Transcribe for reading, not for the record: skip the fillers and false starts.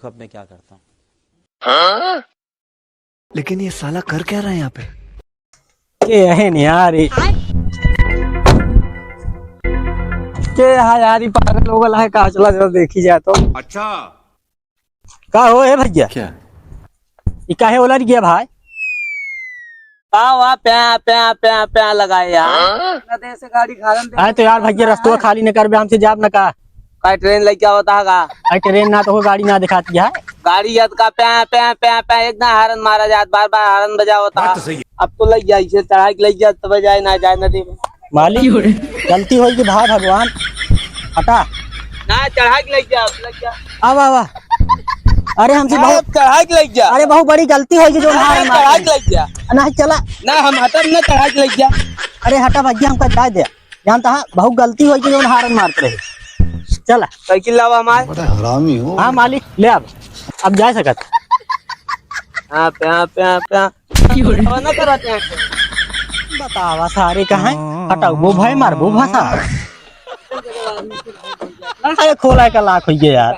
देखो अब मैं क्या करता हूँ। लेकिन ये साला कर क्या रहा है यहाँ पे? के है नहीं यार के यार ये पागल लोग है कहा चला जरा देखी जाए तो। अच्छा का हो है भैया क्या? ये काहे उलट गया भाई? वहाँ प्या प्या प्या प्या लगाए यार नदे से गाड़ी खारन दे। तो यार भैया रास्ता खाली न कर हमसे जाब न का का ट्रेन लेके होता है ट्रेन ना तो गाड़ी ना दिखाती है गाड़ी यद का प्या प्या प्या प्या एक ना हारन मारा जात बार बार हारन बजा होता है। अब तो लग जाए इसे चढ़ाई लग जाए तब जाए ना जाए नदी में मालिक गलती हो कि भाई भगवान हटा ना चढ़ाई लग जा अब आवा अरे हमसे बहुत चढ़ाई लग जा अरे बहुत बड़ी गलती होगी जो हार चढ़ाई लग जा नहीं चला ना हम हटब ना चढ़ाई लग जा। अरे हटा भैया हमका जा दे जानता है बहुत गलती होगी जो हारन मारते रहे चला साइकिल लावा हमारे बड़ा हरामी हो। हाँ मालिक ले अब जा सकत हाँ प्या प्या प्या ना कराते हैं बतावा सारे कहा हटाओ वो भाई मार वो भाषा अरे खोला का लाख हो गया यार।